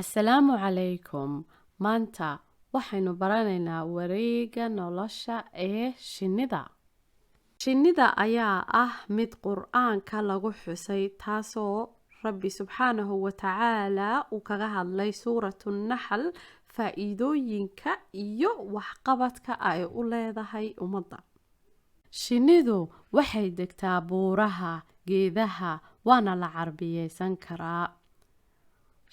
Assalaamu calaykum. Maanta waxaynu baranaynaa wareegga nolosha ee shinnida. Shinnida ayaa ah mid Qur'aanka lagu xusay taasoo Rabbi subxaanahu wa tacaala uu kaga hadlay suuratu Naxl faa'iidooyinka iyo waxqabadka ay u leedahay ummadda. Shinnidu waxay degtaa buuraha, geedaha, waana la carbiyeysan karaa.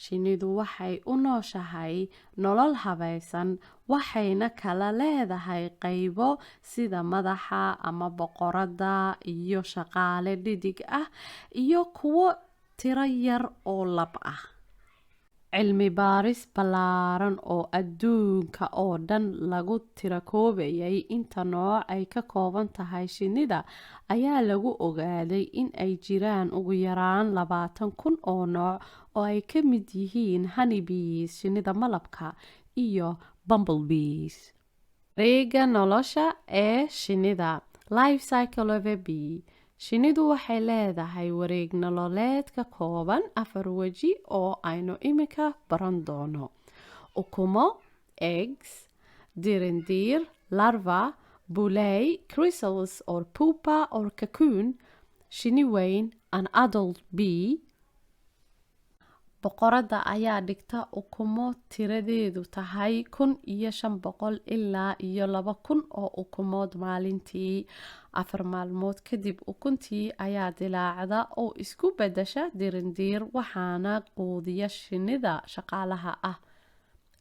Shinnidu waxay u nooshahay nolol habaysan, waxayna kala leedahay qaybo sida madaxa ama boqoradda iyo shaqaale dhidig ah iyo kuwo tiro yar oo lab ah. Cilmi baaris ballaaran oo adduunka oo dhan lagu tirakoobayay inta nooc ay ka kooban tahay shinnida ayaa lagu ogaaday in ay jiraan ugu yaraan 20,000 oo nooc oo ay ka mid yihiin honeybees, shinnida malabka, iyo bumblebees. Wareegga nolosha ee shinnida, life cycle of a bee. Shinnidu waxay leedahay wareeg nololeed ka kooban 4 waji oo aynu imika baran doono: ukumo, eggs, dirindiir, larva, buuley, chrysalis or pupa or cocoon, shinni weyn, an adult bee. Boqoradda ayaa dhigta ukumo tiradeedu tahay 1,500 ilaa 2,000 oo ukumood maalintii. 4 maalmood kadib ukuntii ayaa dilaacda oo isku beddesha dirindiir, waxaana quudiya shinnida shaqaalaha ah.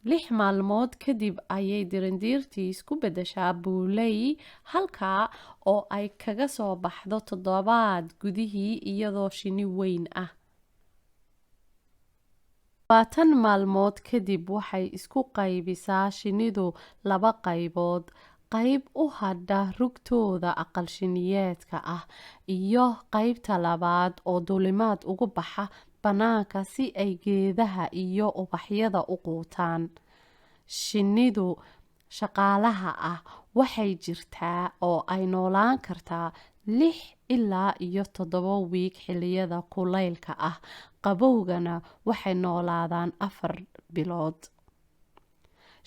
6 maalmood kadib ayay dirindiirtii isku beddeshaa buuley, halkaa oo ay kaga soo baxdo 7 gudihii iyadoo shinni weyn ah. 20 maalmood kadib waxay isku qaybisaa shinnidu 2 qaybood: qayb u hadha rugtooda aqal shinniyeedka ah iyo qaybta labaad oo duulimaad ugu baxa bannaanka si ay geedaha iyo ubaxyada u quutaan. Shinnidu shaqaalaha ah waxay jirtaa oo ay noolaan kartaa 6 ilaa 7 wiig xilliyada kulaylka ah, qabowgana waxay noolaadaan 4 bilood.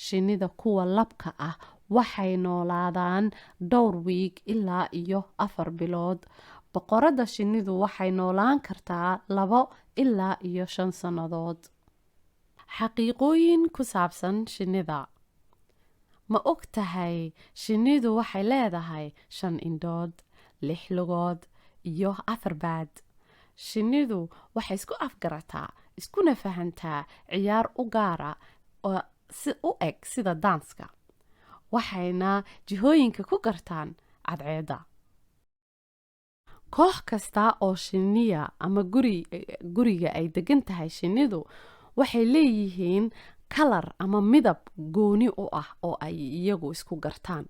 Shinnida kuwa labka ah waxay noolaadaan dhowr wiig ilaa 4 bilood. Boqoradda shinnidu waxay noolaan kartaa 2 ilaa 5 sannadood. Xaqiiqooyin ku saabsan shinnida. Ma og tahay shinnidu waxay leedahay 5 indhood, 6 lugood iyo 4 baad. Shinnidu waxay isku afgarataa iskuna fahantaa ciyaar u gaara oo u eg sida daanska, waxayna jihooyinka ku gartaan cadceedda. Koox kasta oo shinniya ama guriga ay degan tahay shinnidu waxay leeyihiin kalar ama midab gooni u ah oo ay iyagu isku gartaan.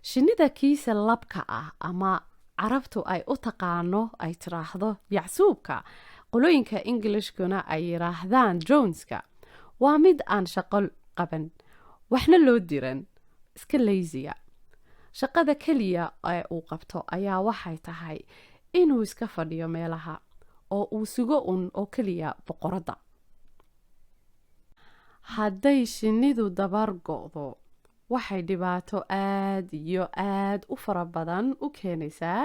Shinnida kiisa labka ah ama carabtu ay u taqaano ay tiraahdo yacsuubka, qolooyinka Englishkuna ay yiraahdaan droneska, waa mid aan shaqo qaban, waxna loo diran, iska lazy-a. Shaqada keliya ee uu qabto ayaa waxay tahay inuu iska fadhiyo meelaha oo uu sugo oo keliya boqoradda. Hadday shinnidu dabar go'do, waxay dhibaato aad iyo aad u fara badan u keenaysaa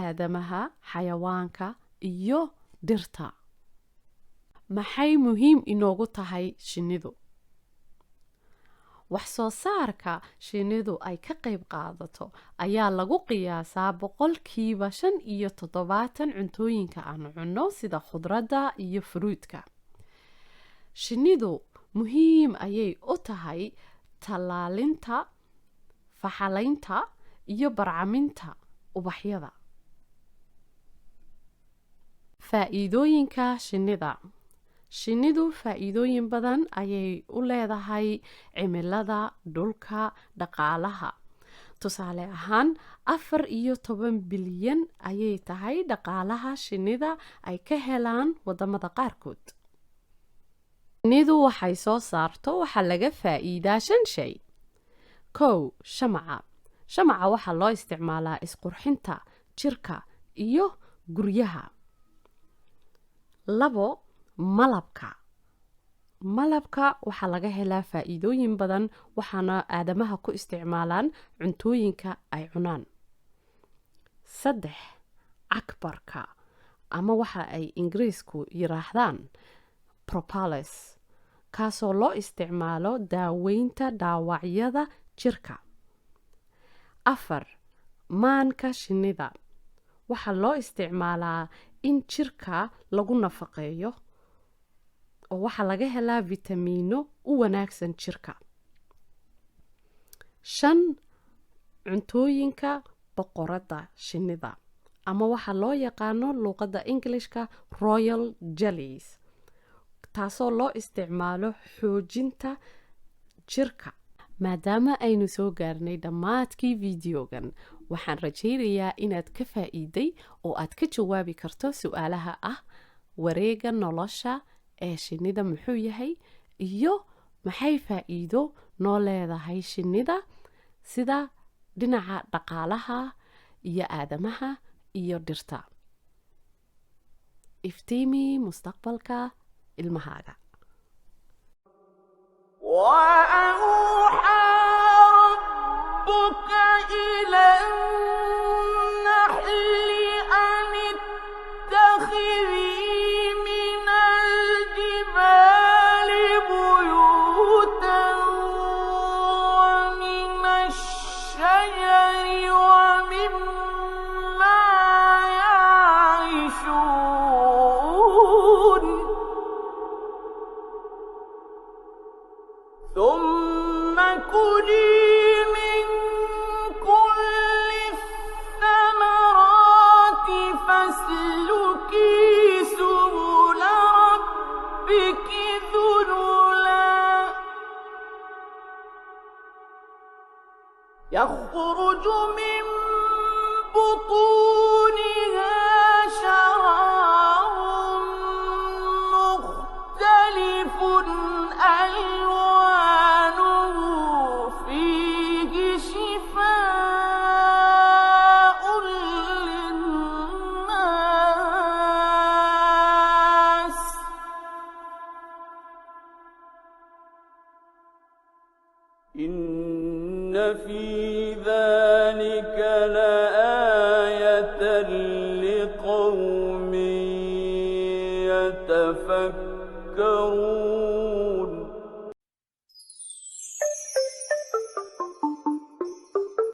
aadamaha, xayawaanka iyo dhirta. Maxay muhiim inoogu tahay shinnidu? Wax soo saarka shinnidu ay ka qayb qaadato ayaa lagu qiyaasaa 75% cuntooyinka aan cunno sida khudradda iyo fruitka. Shinnidu muhiim ayay u tahay tallaalinta, faxalaynta iyo barcaminta ubaxyada. Faa'iidooyinka shinnida. Shinnidu faa'iidooyin badan ayay u leedahay cimilada, dhulka, dhaqaalaha. Tusaale ahaan, 14 bilyan ayay tahay dhaqaalaha shinnida ay ka helaan wadamada qaarkood. Shinnidu waxay soo saarto waxa laga faa'iidaa 5 shay. 1. Shamaca. Shamaca waxaa loo isticmaalaa isqurxinta jirka iyo guryaha. 2. Malabka. malabka waxaa laga helaa faa'iidooyin badan waxaana aadamaha ku isticmaalaan cuntooyinka ay cunaan. 3 cagbarka ama waxa ay ingiriisku yiraahdaan propolis kaasoo loo isticmaalo daaweynta dhaawacyada jirka. 4 maanka shinnida waxaa loo isticmaalaa in jirka lagu nafaqeeyo oo waxaa laga helaa vitamiino u wanaagsan jirka. 5 cuntooyinka boqorada shinnida ama waxa loo yaqaano luqadda Englishka royal jellies taasoo loo isticmaalo xoojinta jirka. maadaama aynu soo gaarnay dhammaadkii fiidiyogan waxaan rajaynayaa inaad ka faa'iiday oo aad ka jawaabi karto su'aalaha ah wareega nolosha ee shinnida muxuu yahay iyo maxay faa'iido noo leedahay shinnida sida dhinaca dhaqaalaha iyo aadamaha iyo dhirta. iftiimi mustaqbalka ilmahaaga. وأوحى ربك إلى النحل أن اتخذي من الجبال بيوتا ومن الشجر ومما يعيشون ثم كلي من كل الثمرات فاسلكي سبل ربك ذللا يخرج من بطونها شراب مختلف ألوانه فيه شفاء للناس إن في